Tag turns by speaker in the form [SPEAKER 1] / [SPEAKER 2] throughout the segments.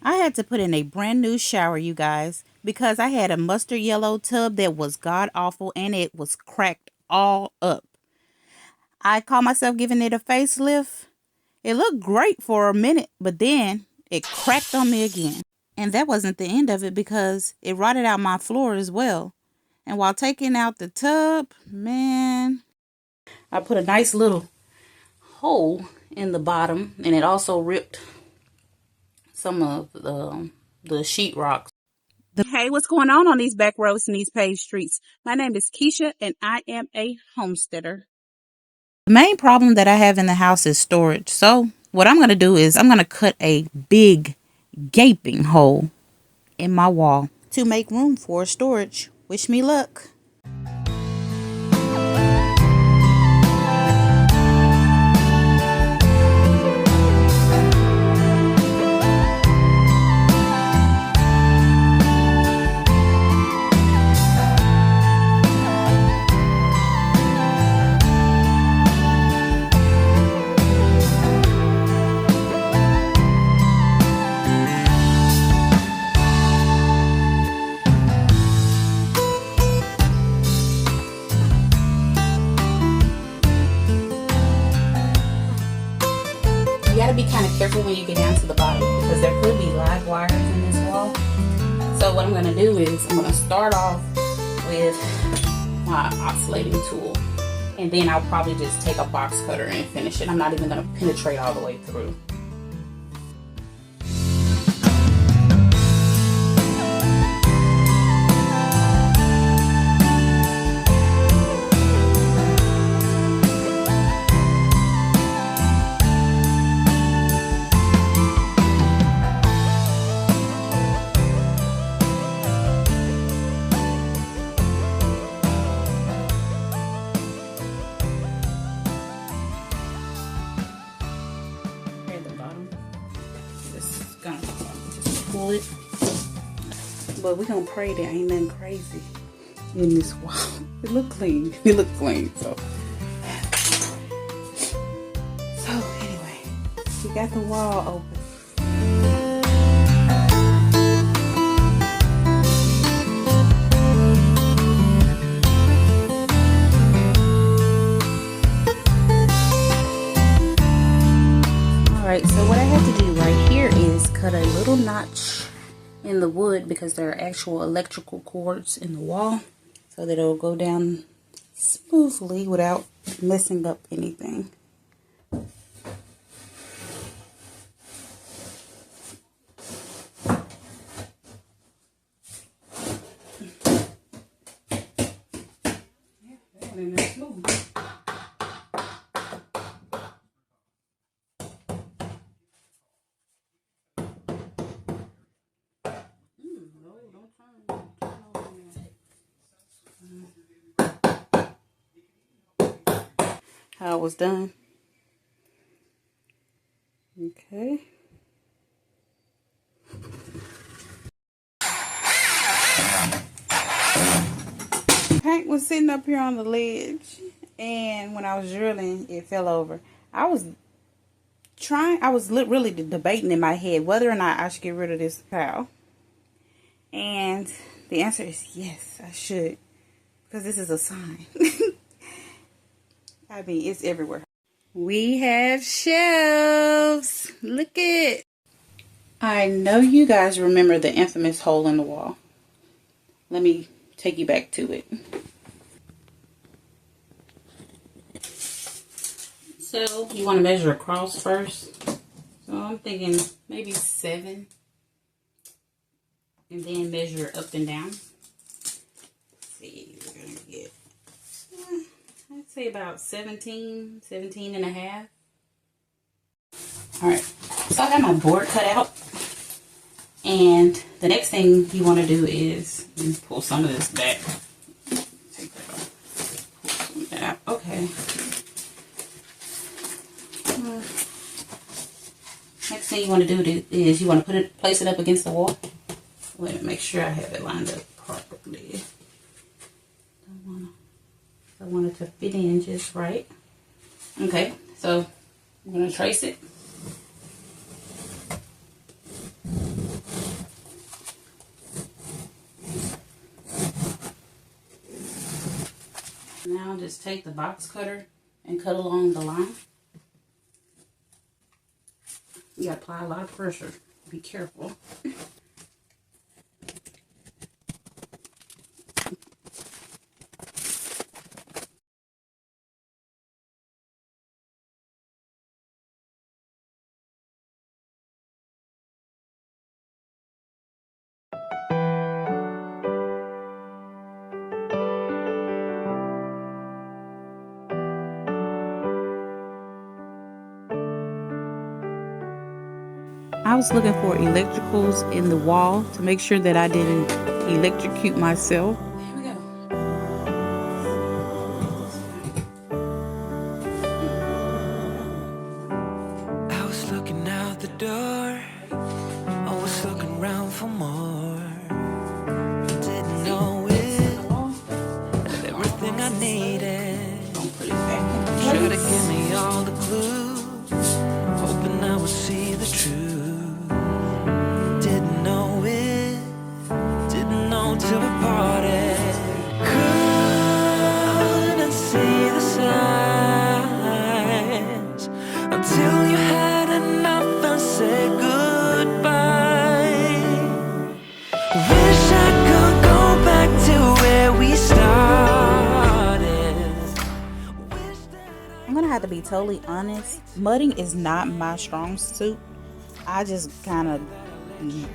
[SPEAKER 1] I had to put in a brand new shower, you guys, because I had a mustard yellow tub that was god awful and it was cracked all up. I call myself giving it a facelift. It looked great for a minute, but then it cracked on me again. And that wasn't the end of it because it rotted out my floor as well. And while taking out the tub, man, I put a nice little hole in the bottom, and it also ripped some of the sheetrock. Hey, what's going on these back roads and these paved streets? My name is Keisha, and I am a homesteader. The main problem that I have in the house is storage. So what I'm going to do is I'm going to cut a big gaping hole in my wall to make room for storage. Wish me luck. You gotta be kind of careful when you get down to the bottom because there could be live wires in this wall. So what I'm gonna do is I'm gonna start off with my oscillating tool, and then I'll probably just take a box cutter and finish it. I'm not even gonna penetrate all the way through. Pull it, but we're gonna pray there ain't nothing crazy in this wall. It look clean. It look clean. So anyway, we got the wall open. Alright, so what I have to do right here is cut a little notch in the wood because there are actual electrical cords in the wall so that it'll go down smoothly without messing up anything. How it was done. Okay. Paint was sitting up here on the ledge, and when I was drilling, it fell over. I was really debating in my head whether or not I should get rid of this towel. And the answer is yes, I should, because this is a sign. I mean, it's everywhere. We have shelves. Look it. I know you guys remember the infamous hole in the wall. Let me take you back to it. So you want to measure across first. So I'm thinking maybe 7. And then measure up and down. Let's see, we're going to get, I'd say about 17 and a half. Alright, so I got my board cut out. And the next thing you want to do is pull some of this back. Take that off. Pull some of that out. Okay. Next thing you want to do is you want to place it up against the wall. Wait a minute, make sure I have it lined up properly. I want it to fit in just right. Okay, so I'm going to trace it. Now just take the box cutter and cut along the line. You gotta apply a lot of pressure. Be careful. I was looking for electricals in the wall to make sure that I didn't electrocute myself. Here we go.
[SPEAKER 2] I was looking out the door, I was looking around for more. Didn't know it, and everything I needed. Should've given me all the clues, hoping I would see the truth. Didn't know it, didn't know till we parted. Couldn't see the signs until you had enough and said goodbye. Wish I could go back to where we started.
[SPEAKER 1] I'm gonna have to be totally honest. Mudding is not my strong suit. I just kind of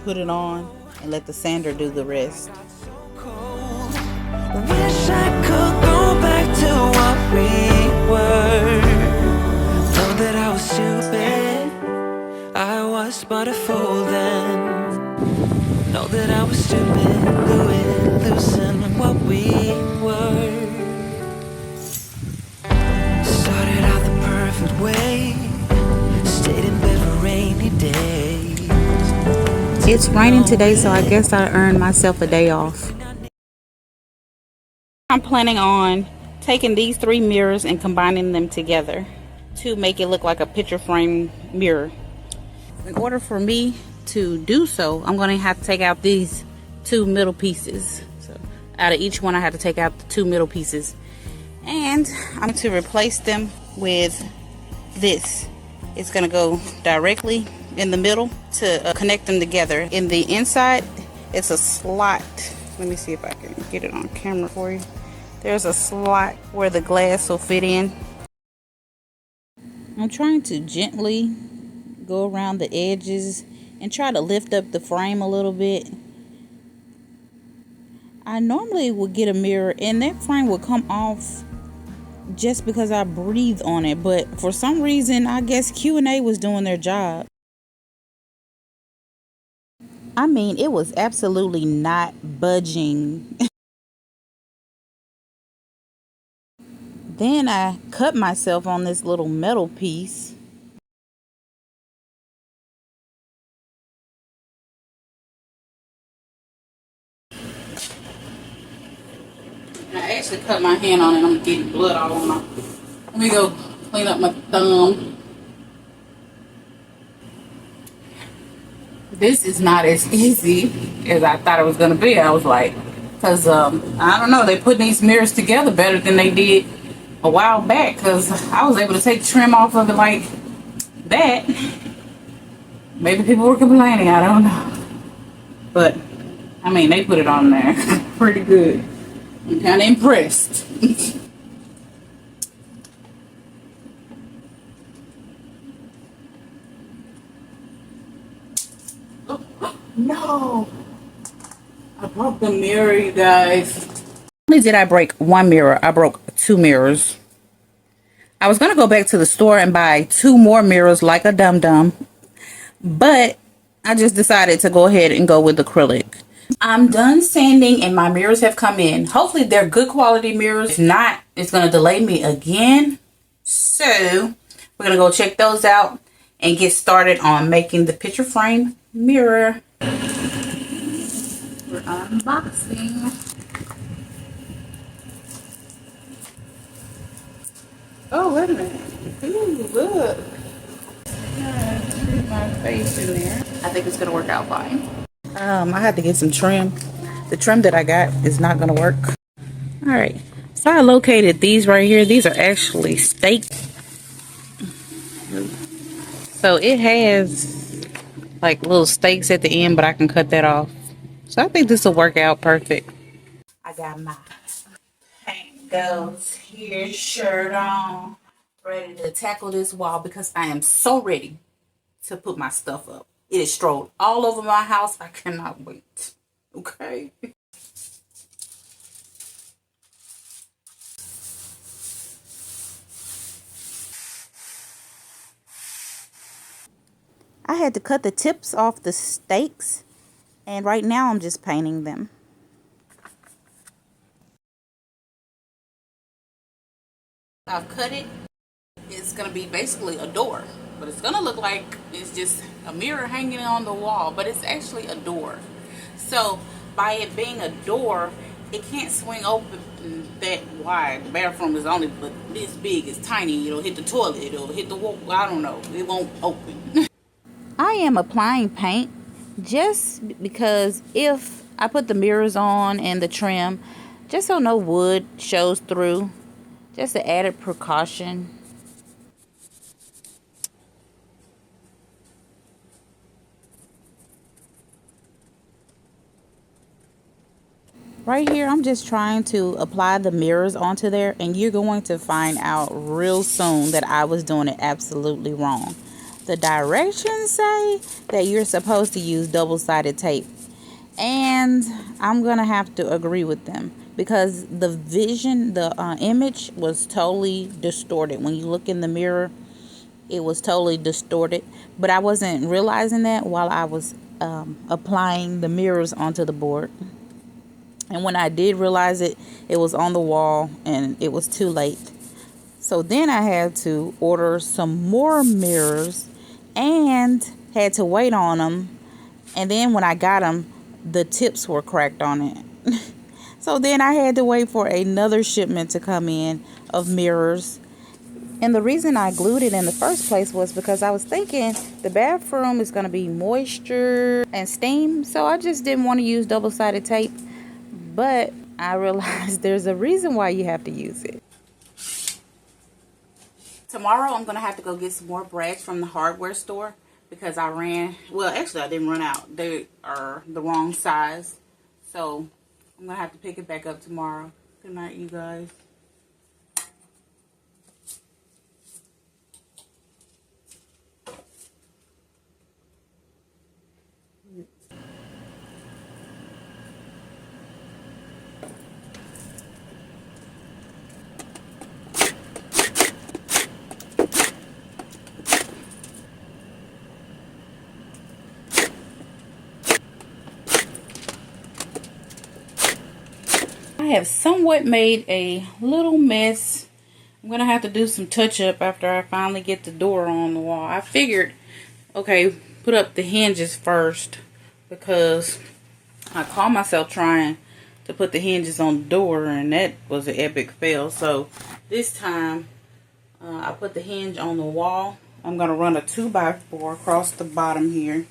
[SPEAKER 1] put it on and let the sander do the rest.
[SPEAKER 2] Wish I could go back to what we were. Know that I was stupid, I was but a fool then. Know that I was stupid, losing what we were. Started out the perfect way, stayed in bed for rainy days.
[SPEAKER 1] It's raining today, so I guess I earned myself a day off. I'm planning on taking these 3 mirrors and combining them together to make it look like a picture frame mirror. In order for me to do so, I'm going to have to take out these 2 middle pieces. So out of each one, I have to take out the 2 middle pieces. And I'm going to replace them with this. It's going to go directly in the middle to connect them together. In the inside, it's a slot. Let me see if I can get it on camera for you. There's a slot where the glass will fit in. I'm trying to gently go around the edges and try to lift up the frame a little bit. I normally would get a mirror and that frame would come off just because I breathe on it, but for some reason I guess Q&A was doing their job. I mean, it was absolutely not budging. Then I cut myself on this little metal piece. I actually cut my hand on it. I'm getting blood all on my. Let me go clean up my thumb. This is not as easy as I thought it was gonna be. I was like, cause I don't know, they put these mirrors together better than they did a while back. Cause I was able to take trim off of it like that. Maybe people were complaining. I don't know. But I mean, they put it on there pretty good. I'm kind of impressed. No, I broke the mirror, you guys. Not only did I break 1 mirror, I broke 2 mirrors. I was gonna go back to the store and buy 2 more mirrors like a dum-dum, but I just decided to go ahead and go with acrylic. I'm done sanding and my mirrors have come in. Hopefully they're good quality mirrors. If not, it's gonna delay me again. So we're gonna go check those out and get started on making the picture frame mirror. We're unboxing. Oh, wait a minute. Ooh, look. Put my face in there. I think it's gonna work out fine. I had to get some trim. The trim that I got is not gonna work. All right, So I located these right here. These are actually steaks. So it has like little steaks at the end, but I can cut that off. So I think this will work out perfect. I got my paint goes here, shirt on, ready to tackle this wall because I am so ready to put my stuff up. It is strolled all over my house. I cannot wait. Okay. I had to cut the tips off the steaks, and right now I'm just painting them. I've cut it. It's gonna be basically a door, but it's gonna look like it's just a mirror hanging on the wall, but it's actually a door. So by it being a door, it can't swing open that wide. The bathroom is only but this big. It's tiny. It'll hit the toilet. It'll hit the wall. I don't know. It won't open. I am applying paint just because if I put the mirrors on and the trim, just so no wood shows through, just an added precaution. Right here, I'm just trying to apply the mirrors onto there, and you're going to find out real soon that I was doing it absolutely wrong. The directions say that you're supposed to use double-sided tape, and I'm gonna have to agree with them because the vision, the image was totally distorted. When you look in the mirror, it was totally distorted, but I wasn't realizing that while I was applying the mirrors onto the board. And when I did realize it, it was on the wall and it was too late. So then I had to order some more mirrors and had to wait on them. And then when I got them, the tips were cracked on it. So then I had to wait for another shipment to come in of mirrors. And the reason I glued it in the first place was because I was thinking the bathroom is going to be moisture and steam. So I just didn't want to use double-sided tape. But I realized there's a reason why you have to use it. Tomorrow I'm going to have to go get some more brads from the hardware store because I ran, well actually I didn't run out. They are the wrong size. So I'm going to have to pick it back up tomorrow. Good night, you guys. I have somewhat made a little mess. I'm going to have to do some touch-up after I finally get the door on the wall. I figured, okay, put up the hinges first because I caught myself trying to put the hinges on the door and that was an epic fail. So this time I put the hinge on the wall. I'm going to run a 2x4 across the bottom here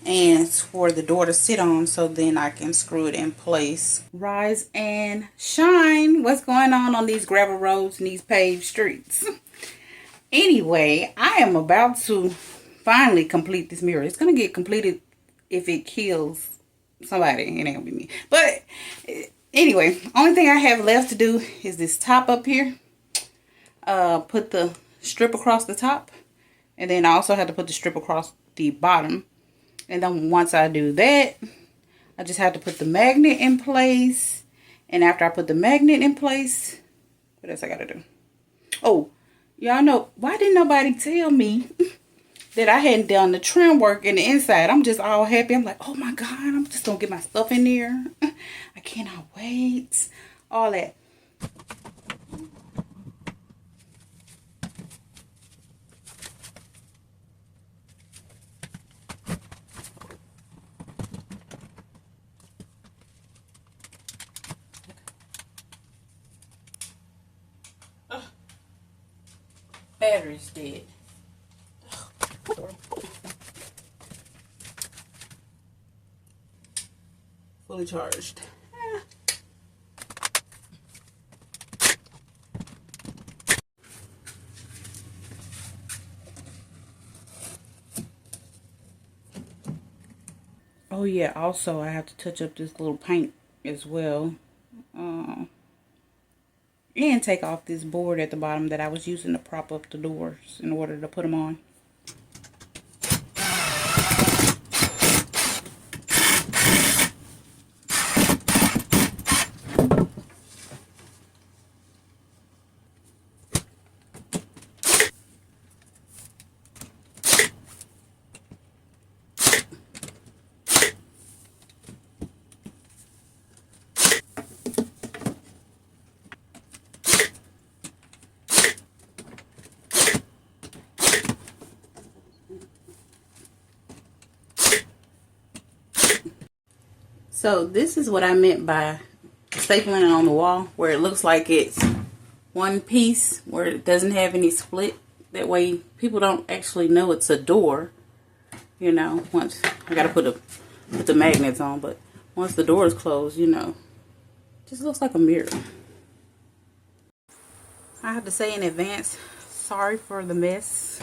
[SPEAKER 1] and for the door to sit on so then I can screw it in place. Rise and shine. What's going on these gravel roads and these paved streets? Anyway, I am about to finally complete this mirror. It's going to get completed if it kills somebody. It ain't going to be me. But anyway, only thing I have left to do is this top up here. Put the strip across the top. And then I also have to put the strip across the bottom. And then once I do that, I just have to put the magnet in place. And after I put the magnet in place, what else I gotta do? Oh, y'all know, why didn't nobody tell me that I hadn't done the trim work in the inside? I'm just all happy. I'm like, oh my God, I'm just gonna get my stuff in there. I cannot wait. All that. Battery's dead. Fully charged. Oh yeah, also I have to touch up this little paint as well. And take off this board at the bottom that I was using to prop up the doors in order to put them on. So this is what I meant by stapling it on the wall, where it looks like it's one piece, where it doesn't have any split. That way people don't actually know it's a door. You know, once I gotta put the magnets on, but once the door is closed, you know, it just looks like a mirror. I have to say in advance, sorry for the mess.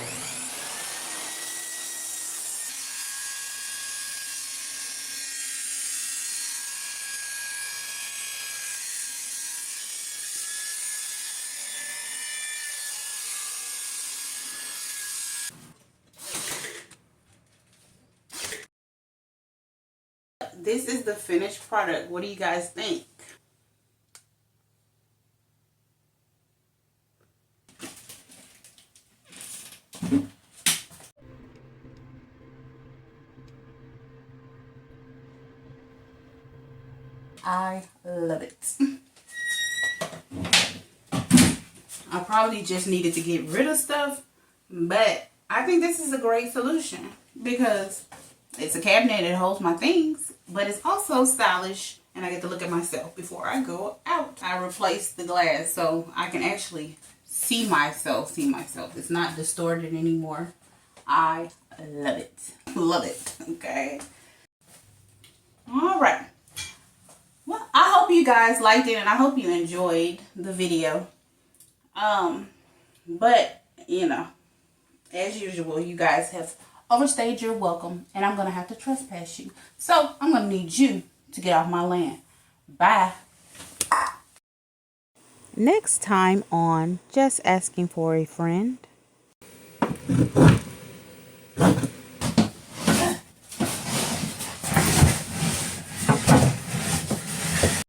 [SPEAKER 1] This is the finished product. What do you guys think? I love it. I probably just needed to get rid of stuff, but I think this is a great solution because it's a cabinet, it holds my things, but it's also stylish and I get to look at myself before I go out. I replaced the glass so I can actually see myself. It's not distorted anymore. I love it. Love it. Okay. All right. Well, I hope you guys liked it and I hope you enjoyed the video. But, you know, as usual, you guys have overstayed your welcome and I'm going to have to trespass you. So, I'm going to need you to get off my land. Bye. Next time on Just Asking for a Friend.